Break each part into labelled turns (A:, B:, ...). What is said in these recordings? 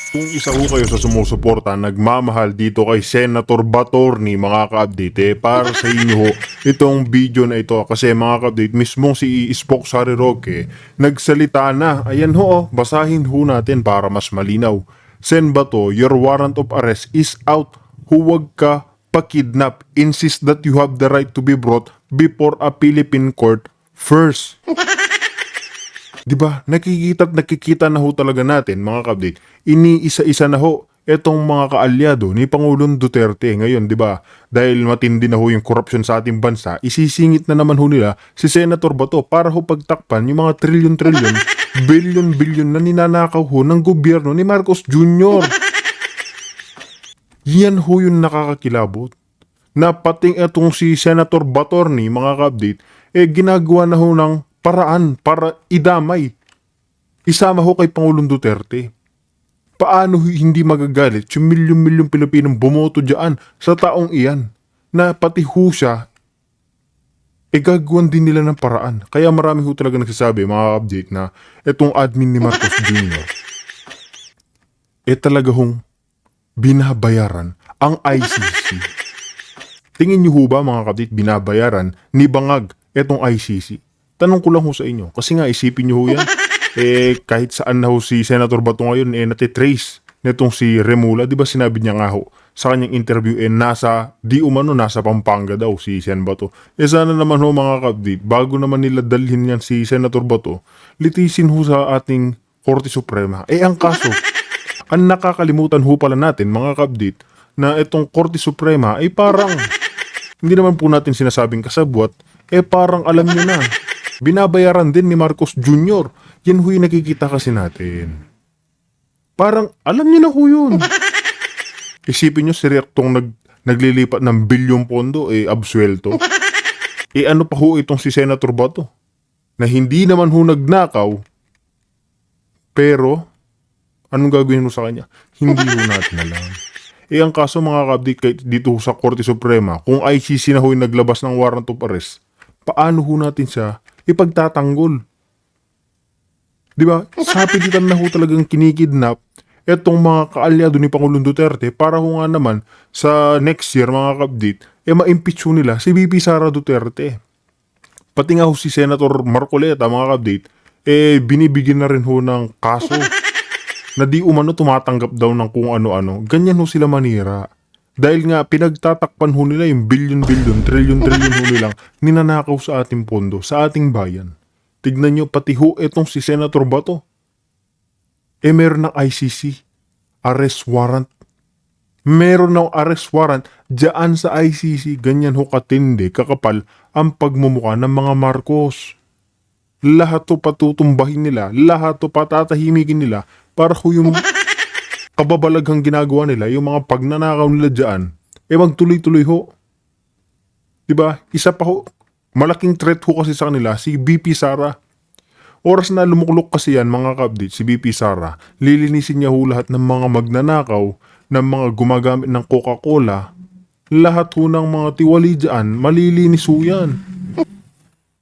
A: Kung isa ho kayo sa sumusuporta, nagmamahal dito kay Senator Batorni mga ka-update, para sa inyo ho itong video na ito kasi mga ka-update, mismong si Spock Sari Roque nagsalita na. Ayan ho, basahin ho natin para mas malinaw. Sen Bato, your warrant of arrest is out. Huwag ka pakidnap. Insist that you have the right to be brought before a Philippine court first. Diba? Nakikita na ho talaga natin, mga ka-update. Iniisa-isa na ho etong mga kaalyado ni Pangulong Duterte ngayon, 'di ba? Dahil matindi na ho yung korupsyon sa ating bansa, isisingit na naman ho nila si Senator Bato para ho pagtakpan yung mga trilyon-trilyon, bilyon-bilyon na ninanakaw ho ng gobyerno ni Marcos Jr. Yan ho yung nakakakilabot. Na pating etong si Senator Batorni, mga ka-update, ginagawa na ho ng paraan para idamay. Isama ho kay Pangulong Duterte. Paano hindi magagalit yung milyon-milyong Pilipinong bumoto dyan sa taong iyan na pati ho siya gagawan din nila ng paraan. Kaya marami ho talaga nagsasabi, mga update, na itong admin ni Marcos Jr. Talaga hong binabayaran ang ICC. Tingin niyo ho ba, mga kapatid, binabayaran ni Bangag etong ICC? Tanong ko lang ho sa inyo. Kasi nga, isipin niyo ho yan. Kahit saan na ho si Senator Bato ngayon, natitrace netong si Remula. Di ba sinabi niya nga ho sa kanyang interview, nasa Pampanga daw si Sen Bato. Sana naman ho, mga kapatid, bago naman nila dalhin yan si Senator Bato, litisin ho sa ating Korte Suprema. Ang kaso, ang nakakalimutan ho pala natin, mga kapatid, na itong Korte Suprema ay parang, hindi naman po natin sinasabing kasabwat, parang alam nyo na, binabayaran din ni Marcos Jr. Yan ho yung nakikita kasi natin. Parang alam nyo na ho yun. Isipin nyo si Reactong naglilipat ng bilyong pondo, absuelto. Ano pa ho itong si Senator Bato? Na hindi naman ho nagnakaw, pero anong gagawin mo sa kanya? Hindi ho natin alam. Ang kaso, mga ka-update, kahit dito sa Korte Suprema, kung ICC na ho yung naglabas ng warrant of arrest, paano ho natin siya ipagtatanggol? Diba? Sa pilitan na ho talagang kinikidnap etong mga kaalyado ni Pangulong Duterte para ho nga naman sa next year, mga ka-update, ma-impeach ho nila si VP Sara Duterte. Pati nga ho si Senator Marcoleta, mga ka-update, binibigyan na rin ho ng kaso na di umano tumatanggap daw ng kung ano-ano. Ganyan ho sila manira. Dahil nga pinagtatakpan ho nila yung bilyon-bilyon, trilyon-trilyon ho nilang ninanakaw sa ating pondo, sa ating bayan. Tignan nyo, pati ho etong si Senator Bato. Meron ng ICC arrest warrant. Meron ng arrest warrant dyan sa ICC. Ganyan ho katindi, kakapal ang pagmumukha ng mga Marcos. Lahat to patutumbahin nila, lahat to patatahimikin nila para ho yung kababalaghang ginagawa nila, yung mga pagnanakaw nila dyan, magtuloy-tuloy ho. Diba? Isa pa ho, malaking threat ho kasi sa kanila, si BP Sara. Oras na lumuklok kasi yan, mga ka-update, si BP Sara, lilinisin niya ho lahat ng mga magnanakaw, ng mga gumagamit ng Coca-Cola, lahat ho ng mga tiwali dyan, malilinis ho yan.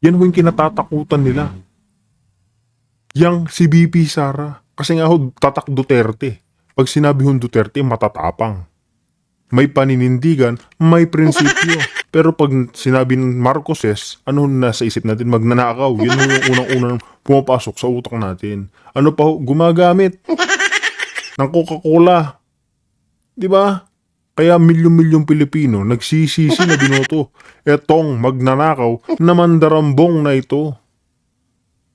A: Yan ho yung kinatatakutan nila. Yang si BP Sara. Kasi nga ho, tatak Duterte. Pag sinabi ho Duterte, matatapang. May paninindigan, may prinsipyo. Pero pag sinabi ng Marcoses, ano nasa isip natin? Magnanakaw. Yan ho yung unang-unang pumapasok sa utak natin. Ano pa ho? Gumagamit ng Coca-Cola. Diba? Kaya milyon-milyong Pilipino nagsisisi na binoto etong magnanakaw na mandarambong na ito.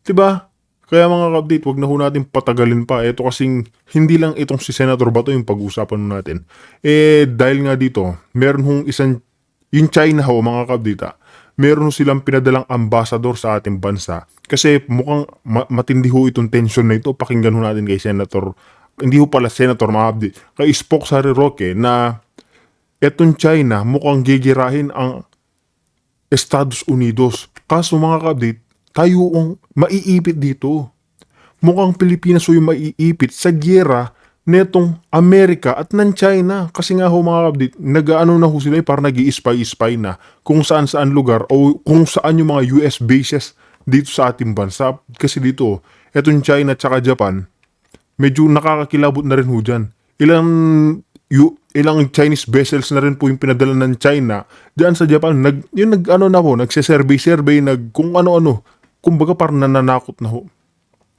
A: Diba? Kaya mga ka-update, wag na ho natin patagalin pa. Ito kasing hindi lang itong si Senator Bato yung pag-usapan natin. Dahil nga dito, meron hong yung China ho, mga ka-update, meron ho silang pinadalang ambassador sa ating bansa. Kasi mukhang matindi ho itong tension na ito. Pakinggan ho natin kay Senator, hindi ho pala Senator, mga ka-update, kay Spock Sari Roque na etong China mukhang gigirahin ang Estados Unidos. Kaso, mga ka-update, tayo ang maiipit dito. Mukhang Pilipinas o yung maiipit sa gyera netong Amerika at ng China. Kasi nga ho, mga kapatid, nag-ano na ho sila para nag-i-spy-spy na kung saan-saan lugar o kung saan yung mga US bases dito sa ating bansa. Kasi dito, etong China at saka Japan, medyo nakakakilabot na rin ho dyan. Ilang Chinese vessels na rin po yung pinadala ng China diyan sa Japan. Nagse-survey, kung ano-ano. Kumbaga parang nananakot na ho.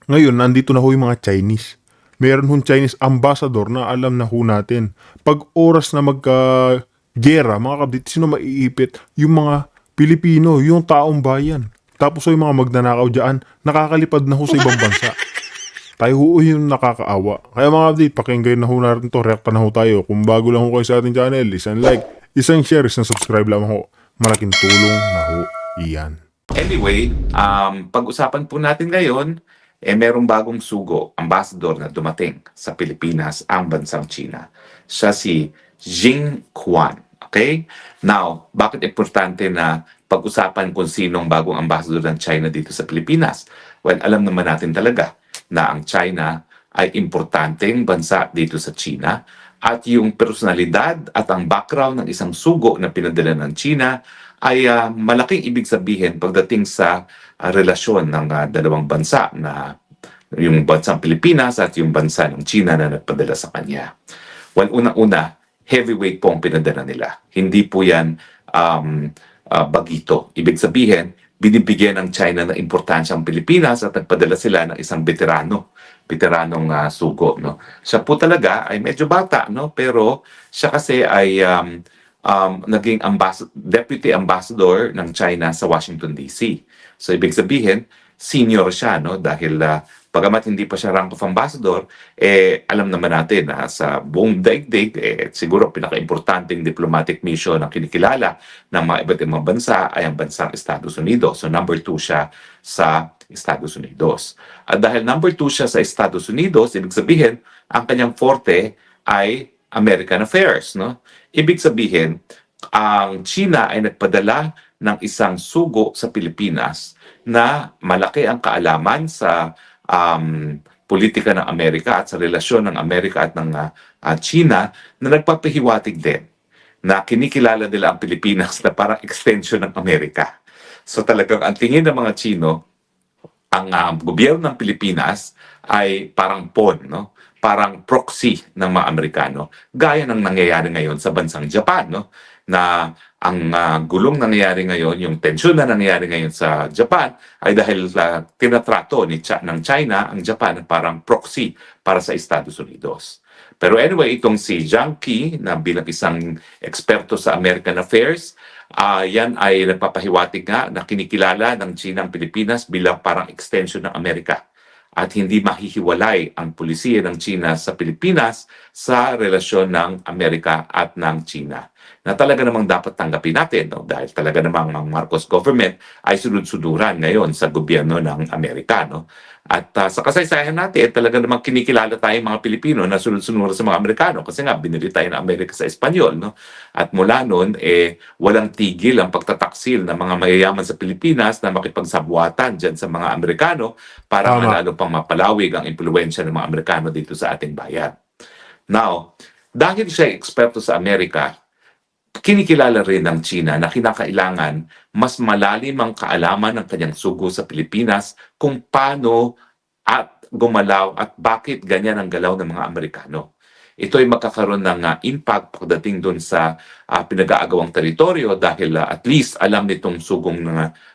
A: Ngayon, nandito na ho yung mga Chinese. Meron hong Chinese ambassador na alam na ho natin. Pag oras na magka-gera, mga kabdit, sino maiipit? Yung mga Pilipino, yung taong bayan. Tapos yung mga magnanakaw dyan, nakakalipad na ho sa ibang bansa. Tayo ho yung nakakaawa. Kaya mga update, pakinggan na ho natin to, react na ho tayo. Kung bago lang ho kayo sa ating channel, isang like, isang share, isang subscribe lang ho. Malaking tulong na ho iyan.
B: Anyway, pag-usapan po natin ngayon, merong bagong sugo, ambassador na dumating sa Pilipinas, ang bansang China. Siya si Jing Quan. Okay? Now, bakit importante na pag-usapan kung sinong bagong ambassador ng China dito sa Pilipinas? Well, alam naman natin talaga na ang China ay importanteng bansa dito sa China at yung personalidad at ang background ng isang sugo na pinadala ng China ay malaking ibig sabihin pagdating sa relasyon ng dalawang bansa na yung bansang Pilipinas at yung bansa ng China na nagpadala sa kanya. Well, unang-una, heavyweight po ang pinadala nila. Hindi po yan bagito. Ibig sabihin, binibigyan ng China ng importansya ang Pilipinas at nagpadala sila ng isang veteranong sugo. No? Siya po talaga ay medyo bata, no? Pero siya kasi ay naging deputy ambassador ng China sa Washington DC. So ibig sabihin, senior siya, no? Dahil bagamat hindi pa siya rank of ambassador, alam naman natin na sa buong daigdig, siguro pinaka-importanting diplomatic mission na kinikilala ng mga iba't ibang bansa ay ang bansang Estados Unidos. So number 2 siya sa Estados Unidos. At dahil number 2 siya sa Estados Unidos, ibig sabihin, ang kanyang forte ay American affairs, no? Ibig sabihin, ang China ay nagpadala ng isang sugo sa Pilipinas na malaki ang kaalaman sa politika ng Amerika at sa relasyon ng Amerika at ng China na nagpapahiwatig din na kinikilala nila ang Pilipinas na parang extension ng Amerika. So talagang ang tingin ng mga Chino, ang gobyerno ng Pilipinas ay parang pawn, no? Parang proxy ng mga Amerikano. Gaya ng nangyayari ngayon sa bansang Japan, no? Na ang gulong nangyayari ngayon, yung tensyon na nangyayari ngayon sa Japan ay dahil tinatrato ng China ang Japan parang proxy para sa Estados Unidos. Pero anyway, itong si Zhang Qi na bilang isang eksperto sa American Affairs, yan ay nagpapahiwatig nga na kinikilala ng China ang Pilipinas bilang parang extension ng Amerika. At hindi mahihiwalay ang pulisiya ng China sa Pilipinas sa relasyon ng Amerika at ng China. Na talaga namang dapat tanggapin natin, no? Dahil talaga namang ang Marcos government ay sunod-suduran ngayon sa gobyerno ng Amerika. No? At sa kasaysayan natin, talaga namang kinikilala tayong mga Pilipino na sunod-sunuran sa mga Amerikano kasi nga binili tayo ng Amerika sa Espanyol. No? At mula noon, walang tigil ang pagtataksil ng mga mayayaman sa Pilipinas na makipagsabuatan dyan sa mga Amerikano para lalo pang mapalawig ang impluensya ng mga Amerikano dito sa ating bayan. Now, dahil siya eksperto sa Amerika, kinikilala rin ng China na kinakailangan mas malalim ang kaalaman ng kanyang sugo sa Pilipinas kung paano at gumalaw at bakit ganyan ang galaw ng mga Amerikano. Ito ay magkakaroon ng impact pagdating doon sa pinag-aagawang teritoryo dahil at least alam nitong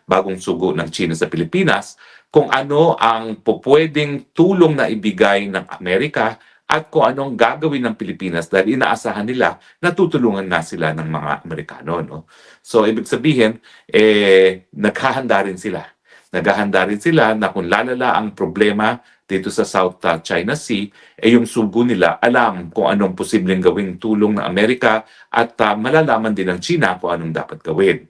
B: bagong sugo ng China sa Pilipinas kung ano ang pupwedeng tulong na ibigay ng Amerika at kung anong gagawin ng Pilipinas dahil inaasahan nila na tutulungan nga sila ng mga Amerikano. No? So, ibig sabihin, naghahanda rin sila. Naghahanda rin sila na kung lalala ang problema dito sa South China Sea, yung sugo nila alam kung anong posibleng gawing tulong ng Amerika at malalaman din ng China kung anong dapat gawin.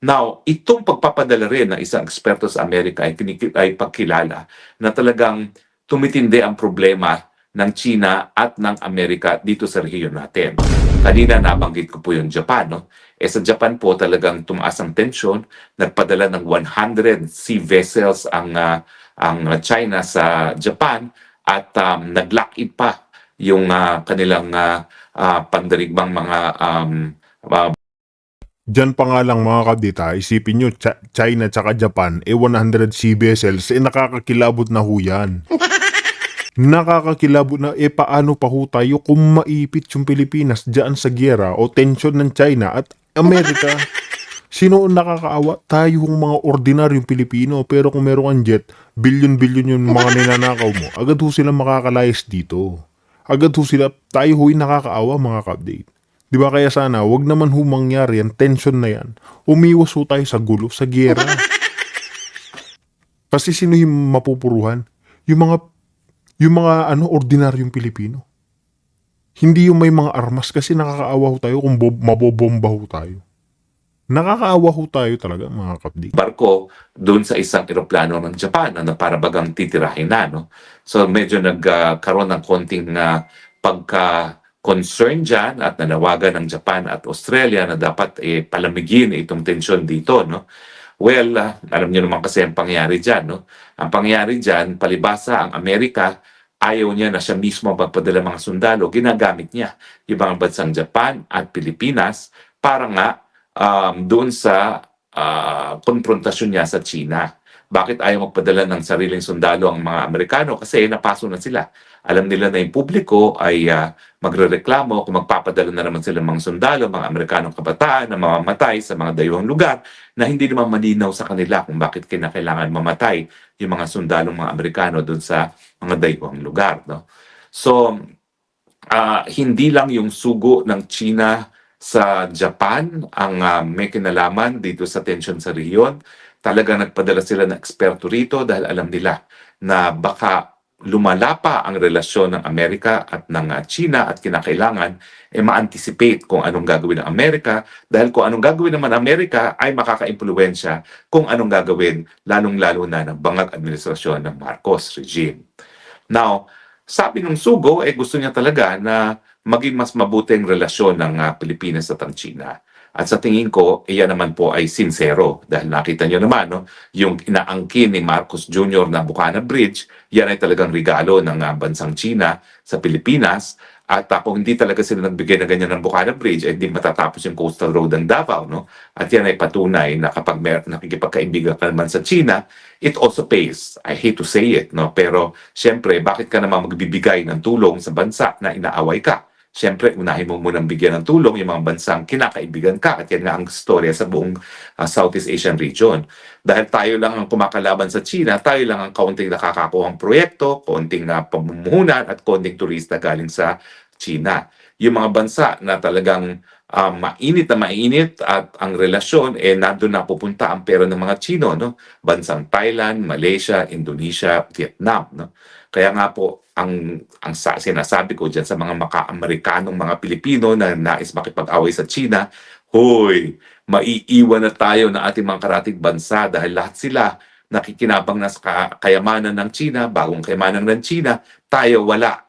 B: Now, itong pagpapadala rin ng isang eksperto sa Amerika ay pagkilala na talagang tumitindi ang problema ng China at ng Amerika dito sa rehiyon natin. Kanina nabanggit ko po yung Japan. No? Sa Japan po talagang tumaas ang tensyon. Nagpadala ng 100 sea vessels ang China sa Japan at nag-lock-in pa yung kanilang pandirigbang mga
A: Diyan pa nga lang mga kabdita, isipin nyo, China tsaka Japan, 100 sea vessels, nakakakilabot na ho yan. Nakakakilabo na paano pa ho tayo kung maipit yung Pilipinas dyan sa giyera o tensyon ng China at Amerika. Sino ang nakakaawa? Tayo hong mga ordinaryong Pilipino, pero kung meron kang jet, bilyon-bilyon yung mga ninanakaw mo, agad ho sila makakalayas dito. Agad ho sila, tayo ho'y nakakaawa mga ka-update. Di ba kaya sana, wag naman ho mangyari yan, tension na yan. Umiwas ho tayo sa gulo, sa giyera. Kasi sino yung mapupuruhan? Yung mga ordinaryong Pilipino. Hindi yung may mga armas kasi nakakaawa ho tayo kung mabobomba ho tayo. Nakakaawa ho tayo talaga mga kapdi.
B: Barko doon sa isang eroplano ng Japan na para bagang titirahin na. No? So medyo nagkaroon ng konting pagka-concern dyan at nanawagan ng Japan at Australia na dapat palamigin itong tensyon dito. No? Well, alam niyo naman kasi ang pangyari dyan. No? Ang pangyari dyan, palibasa ang Amerika, ayaw niya na siya mismo magpadala mga sundalo, ginagamit niya yung mga bansang Japan at Pilipinas para nga doon sa konfrontasyon niya sa China. Bakit ayaw magpadala ng sariling sundalo ang mga Amerikano? Kasi napaso na sila. Alam nila na yung publiko ay magrereklamo kung magpapadala na naman sila ng mga sundalo, mga Amerikanong kabataan na mamamatay sa mga dayuhang lugar na hindi naman malinaw sa kanila kung bakit kinakailangan mamatay yung mga sundalong mga Amerikano doon sa mga dayuhang lugar. No? So, hindi lang yung sugo ng China sa Japan ang may kinalaman dito sa tensyon sa rehiyon. Talagang nagpadala sila ng eksperto rito dahil alam nila na baka lumala pa ang relasyon ng Amerika at ng China at kinakailangan ma-anticipate kung anong gagawin ng Amerika dahil kung anong gagawin naman ng Amerika ay makaka-impluwensya kung anong gagawin lalong-lalo na ng bangag administrasyon ng Marcos regime. Now, sabi ng Sugo, gusto niya talaga na maging mas mabuting relasyon ng Pilipinas at ang China. At sa tingin ko, iyan naman po ay sincero. Dahil nakita niyo naman, no, yung inaangkin ni Marcos Jr. na Bukana Bridge, yan ay talagang regalo ng bansang China sa Pilipinas. At kung hindi talaga sila nagbigay na ganyan ng Bukana Bridge, hindi matatapos yung coastal road ng Davao. No? At yan ay patunay na kapag nakikipagkaibigan ka naman sa China, it also pays. I hate to say it, no? Pero siyempre, bakit ka naman magbibigay ng tulong sa bansa na inaaway ka? Siyempre, unahin mo munang bigyan ng tulong yung mga bansang kinakaibigan ka. At yan nga ang storya sa buong Southeast Asian region. Dahil tayo lang ang kumakalaban sa China, tayo lang ang kaunting nakakakuhang proyekto, kaunting pamumuhunan at kaunting turista galing sa China. Yung mga bansa na talagang mainit at ang relasyon nandun na pupunta ang pera ng mga Chino, no? Bansang Thailand, Malaysia, Indonesia, Vietnam, no? Kaya nga po ang sinasabi ko diyan sa mga maka-Amerikanong mga Pilipino na nais makipag-away sa China, hoy, maiiwan na tayo ng ating mga karatig bansa dahil lahat sila nakikinabang na sa kayamanan ng China, bagong kayamanan ng China, tayo wala.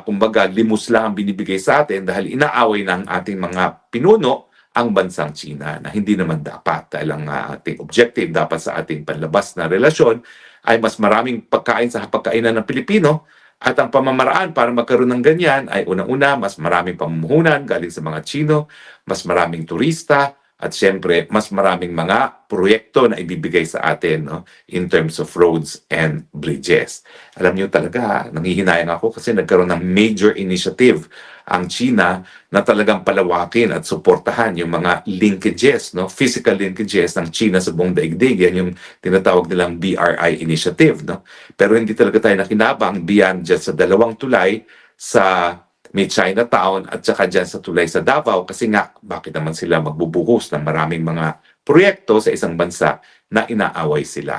B: Kumbaga, limos lang ang binibigay sa atin dahil inaaway ng ating mga pinuno ang bansang China na hindi naman dapat dahil ang ating objective dapat sa ating panlabas na relasyon ay mas maraming pagkain sa hapagkainan ng Pilipino at ang pamamaraan para magkaroon ng ganyan ay unang-una mas maraming pamumuhunan galing sa mga Chino, mas maraming turista, at siyempre, mas maraming mga proyekto na ibibigay sa atin, no, in terms of roads and bridges. Alam niyo talaga, nangihinayang ako kasi nagkaroon ng major initiative ang China na talagang palawakin at suportahan yung mga linkages, no, physical linkages ng China sa buong daigdig. Yan yung tinatawag nilang BRI initiative. No? Pero hindi talaga tayo nakinabang beyond just sa dalawang tulay sa may Chinatown at saka dyan sa tulay sa Davao kasi nga bakit naman sila magbubuhos ng maraming mga proyekto sa isang bansa na inaaway sila.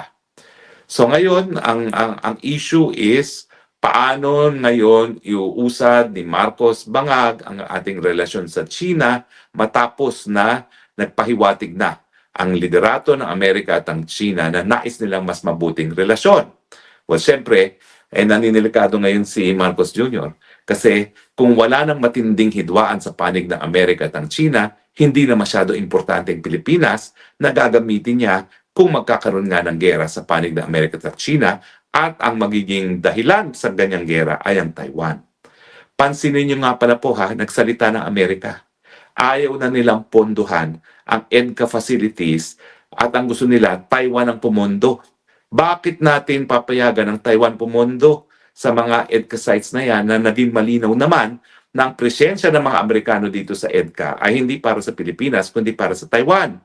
B: So ngayon ang issue is paano ngayon iuusad ni Marcos Bangag ang ating relasyon sa China matapos na nagpahiwatig na ang liderato ng Amerika at ang China na nais nilang mas mabuting relasyon. Well, siyempre, naninilikado ngayon si Marcos Jr. Kasi kung wala nang matinding hidwaan sa panig ng Amerika at ang China, hindi na masyado importante ang Pilipinas na gagamitin niya kung magkakaroon nga ng gera sa panig ng Amerika at China at ang magiging dahilan sa ganyang gera ay ang Taiwan. Pansinin niyo nga pala po nagsalita ng Amerika. Ayaw na nilang pondohan ang EDCA facilities at ang gusto nila, Taiwan ang pumondo. Bakit natin papayagan ng Taiwan pumondo? sa mga EDCA sites na yan na naging malinaw naman na ang presensya ng mga Amerikano dito sa EDCA ay hindi para sa Pilipinas, kundi para sa Taiwan.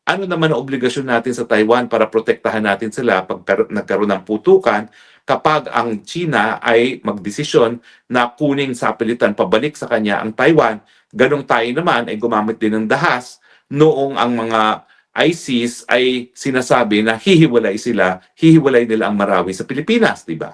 B: Ano naman ang obligasyon natin sa Taiwan para protektahan natin sila pag nagkaroon ng putukan kapag ang China ay magdesisyon na kuning sapilitan pabalik sa kanya ang Taiwan, ganong tayo naman ay gumamit din ng dahas noong ang mga ISIS ay sinasabi na hihiwalay nila ang Marawi sa Pilipinas, di ba?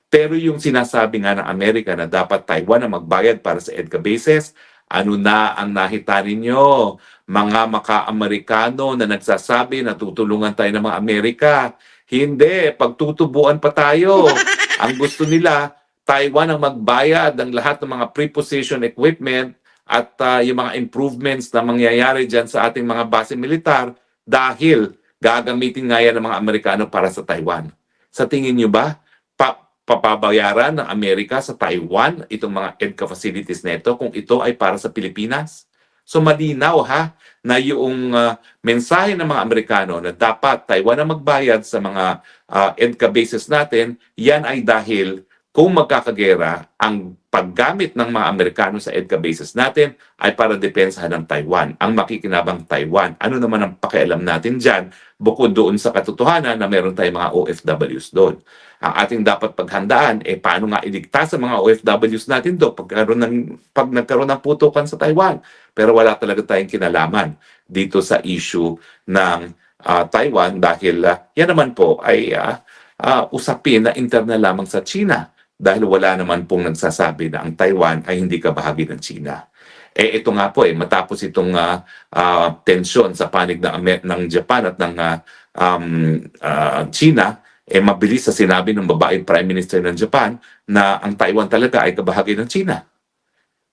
B: Pero yung sinasabi nga ng Amerika na dapat Taiwan ang magbayad para sa EDCA bases, ano na ang nakita ninyo? Mga maka-Amerikano na nagsasabi na tutulungan tayo ng mga Amerika. Hindi, pagtutubuan pa tayo. Ang gusto nila, Taiwan ang magbayad ng lahat ng mga preposition equipment at yung mga improvements na mangyayari dyan sa ating mga base militar dahil gagamitin nga yan ng mga Amerikano para sa Taiwan. Sa tingin nyo ba, papabayaran ng Amerika sa Taiwan itong mga EDCA facilities na ito kung ito ay para sa Pilipinas? So malinaw na yung mensahe ng mga Amerikano na dapat Taiwan ang magbayad sa mga EDCA bases natin, yan ay dahil kung magkakagera, ang paggamit ng mga Amerikano sa EDCA bases natin ay para depensahan ng Taiwan, ang makikinabang Taiwan. Ano naman ang pakialam natin dyan, bukod doon sa katotohanan na meron tayong mga OFWs doon. Ang ating dapat paghandaan, paano nga iligtas sa mga OFWs natin doon pag nagkaroon ng putukan sa Taiwan. Pero wala talaga tayong kinalaman dito sa issue ng Taiwan dahil yan naman po ay usapin na internal lamang sa China dahil wala naman pong nagsasabi na ang Taiwan ay hindi kabahagi ng China. Ito nga po matapos itong tensyon sa panig ng Japan at ng China, mabilis sa sinabi ng babaeng Prime Minister ng Japan na ang Taiwan talaga ay kabahagi ng China.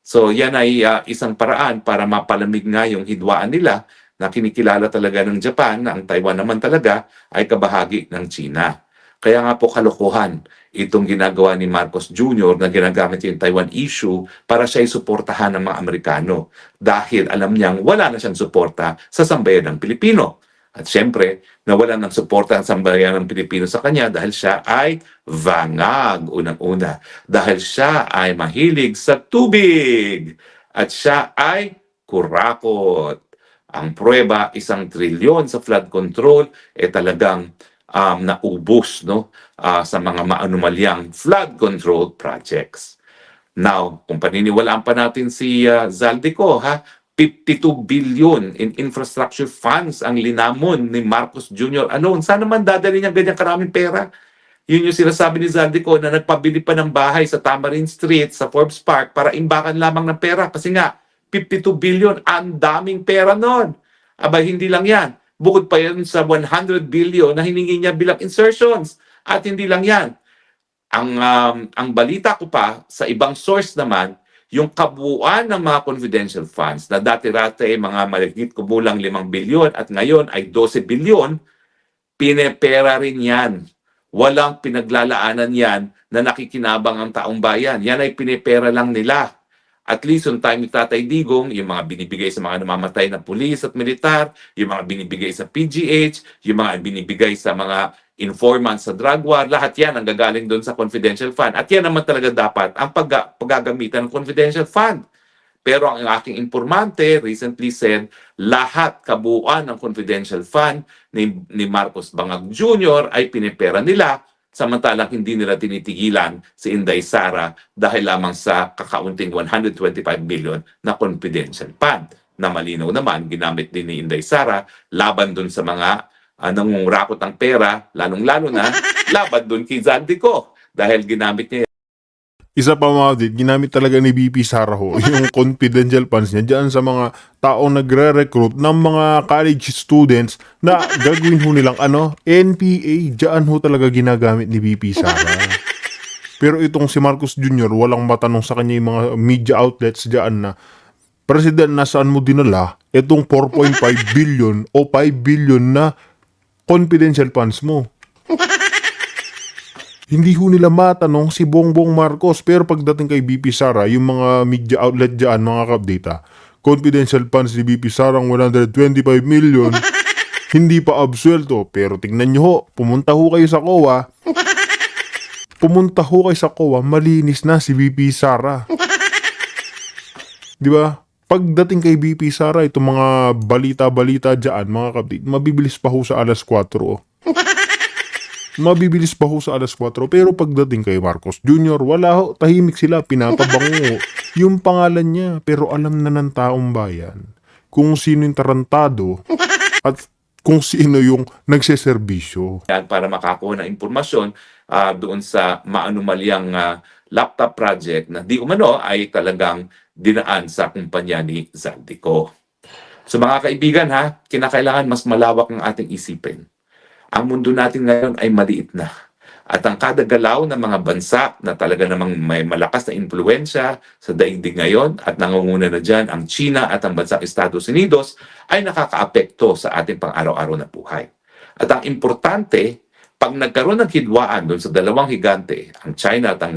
B: So yan ay isang paraan para mapalamig nga yung hidwaan nila na kinikilala talaga ng Japan na ang Taiwan naman talaga ay kabahagi ng China. Kaya nga po kalokohan itong ginagawa ni Marcos Jr. na ginagamit yung Taiwan issue para siya suportahan ng mga Amerikano dahil alam niyang wala na siyang suporta sa sambayan ng Pilipino. At siyempre, nawalan ng suporta ang sambayan ng Pilipino sa kanya dahil siya ay vangag unang-una. Dahil siya ay mahilig sa tubig. At siya ay kurakot. Ang pruweba, 1 trilyon sa flood control, talagang naubos sa mga maanumalyang flood control projects. Now, kung paniniwalaan pa natin si Zaldico, 52 billion in infrastructure funds ang linamon ni Marcos Jr. Saan naman dadali niya ganyan karaming pera? Yun yung sinasabi ni Zaldico na nagpabili pa ng bahay sa Tamarind Street, sa Forbes Park para imbakan lamang ng pera. Kasi nga, 52 billion, ang daming pera nun. Abay, hindi lang yan. Bukod pa yan sa 100 billion na hiningi niya bilang insertions. At hindi lang yan. Ang balita ko pa, sa ibang source naman, yung kabuuan ng mga confidential funds na dati-dati mga malagit kumulang 5 bilyon at ngayon ay 12 bilyon, pinepera rin yan. Walang pinaglalaanan yan na nakikinabang ang taong bayan. Yan ay pinepera lang nila. At least on time ni Tatay Digong, yung mga binibigay sa mga namamatay na pulis at militar, yung mga binibigay sa PGH, yung mga binibigay sa mga informants sa drug war, lahat yan ang gagaling doon sa confidential fund. At yan naman talaga dapat ang paggagamitan ng confidential fund. Pero ang aking informante recently said, lahat kabuuan ng confidential fund ni Marcos Bangag Jr. ay pinipera nila, samantalang hindi nila tinitigilan si Inday Sara dahil lamang sa kakaunting 125 billion na confidential fund na malinaw naman ginamit din ni Inday Sara laban dun sa mga nangungurakot ng pera, lalong-lalo na laban dun kay Zaldico dahil ginamit niya.
A: Isa pa mga kapatid, ginamit talaga ni BP Sara ho yung confidential funds niya dyan sa mga taong nagre-recruit ng mga college students na gagawin ho nilang NPA. Dyan ho talaga ginagamit ni BP Sara. Pero itong si Marcos Jr., walang matanong sa kanya yung mga media outlets dyan na, President, nasaan mo dinala itong 4.5 billion o 5 billion na confidential funds mo? Hindi ho nila matanong si Bongbong Marcos. Pero pagdating kay BP Sara, yung mga media outlet dyan, mga kapdata, confidential funds ni BP Sara 125 million, hindi pa absuelto. Pero tingnan nyo ho, pumunta ho kayo sa COA, Pumunta ho kay sa COA, malinis na si VP Sara. Di ba? Pagdating kay VP Sara, itong mga balita-balita dyan, mga kapatid, mabibilis pa ho sa alas 4. Oh. Mabibilis pa ho sa alas 4. Pero pagdating kay Marcos Jr., wala ho, tahimik sila, pinapabango yung pangalan niya. Pero alam na ng taong bayan kung sino yung tarantado at kung sino yung nagseserbisyo.
B: Yan para makakuha ng impormasyon doon sa maanumalyang laptop project na di umano ay talagang dinaan sa kumpanya ni Zaldico. So mga kaibigan ha, kinakailangan mas malawak ang ating isipin. Ang mundo natin ngayon ay maliit na. At ang kada galaw ng mga bansa na talaga namang may malakas na impluensya sa daigdig ngayon at nangunguna na dyan ang China at ang bansang Estados Unidos ay nakakaapekto sa ating pang-araw-araw na buhay. At ang importante, pag nagkaroon ng hidwaan doon sa dalawang higante, ang China at ang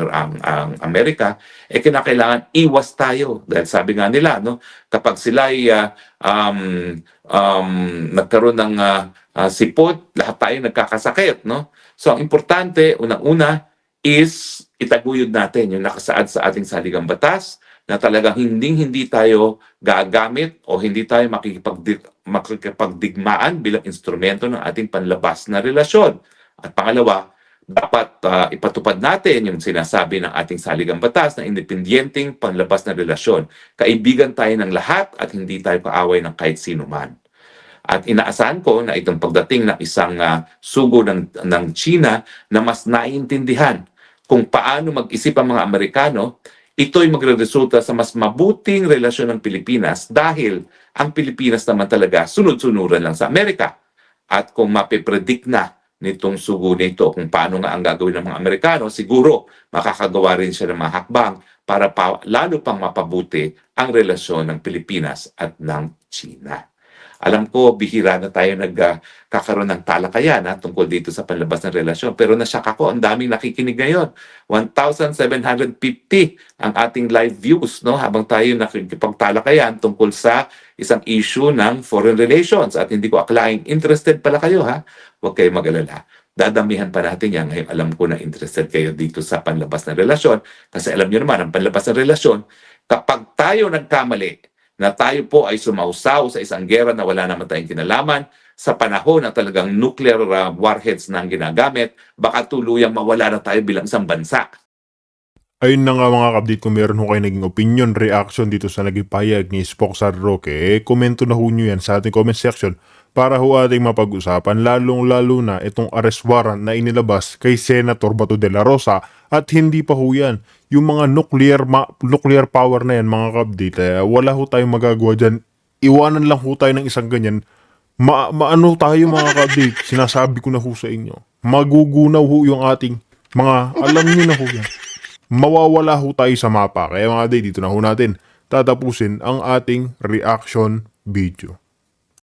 B: Amerika, kinakailangan iwas tayo. Dahil sabi nga nila, no, kapag sila ay nagkaroon ng sipot, lahat tayo nagkakasakit. No? So ang importante, unang-una, is itaguyod natin yung nakasaad sa ating saligang batas na talagang hindi tayo gagamit o hindi tayo makikipagdigmaan bilang instrumento ng ating panlabas na relasyon. At pangalawa, dapat ipatupad natin yung sinasabi ng ating saligang batas na independyenteng panlabas na relasyon. Kaibigan tayo ng lahat at hindi tayo kaaway ng kahit sino man. At inaasahan ko na itong pagdating ng isang sugo ng China na mas naiintindihan kung paano mag-isip ang mga Amerikano, ito'y magre-resulta sa mas mabuting relasyon ng Pilipinas dahil ang Pilipinas naman talaga sunod-sunuran lang sa Amerika. At kung mapipredict na nitong sugo nito kung paano nga ang gagawin ng mga Amerikano, siguro makakagawa rin siya ng mga hakbang para lalo pang mapabuti ang relasyon ng Pilipinas at ng China. Alam ko, bihira na tayo nagkakaroon ng talakayan tungkol dito sa panlabas ng relasyon. Pero nasyak ako, ang daming nakikinig ngayon. 1,750 ang ating live views no, habang tayo nakikipagtalakayan tungkol sa isang issue ng foreign relations. At hindi ko akalaing interested pala kayo ha. Huwag kayong mag-alala. Dadamihan pa natin yan. Ngayon alam ko na interested kayo dito sa panlabas ng relasyon. Kasi alam nyo naman, ang panlabas ng relasyon, kapag tayo nagkamali, na tayo po ay sumausaw sa isang gera na wala naman tayong kinalaman, sa panahon na talagang nuclear warheads na ang ginagamit, baka tuluyang mawala na tayo bilang isang bansa.
A: Ayun na nga mga kabdit, kung meron ho kayo naging opinion, reaction dito sa naging payag ni Spoksar Roque, komento na ho nyo yan sa ating comment section para ho ating mapag-usapan, lalong-lalo na itong arrest warrant na inilabas kay Senator Bato de la Rosa at hindi pa ho yan. Yung mga nuclear power na yan mga kabdit, wala ho tayong magagawa dyan. Iwanan lang ho tayo ng isang ganyan. Maano tayo mga kabdit, sinasabi ko na ho sa inyo. Magugunaw ho yung ating mga, alam nyo na ho yan. Mawawala ho tayo sa mapa. Kaya mga day, dito na ho natin tatapusin ang ating reaction video.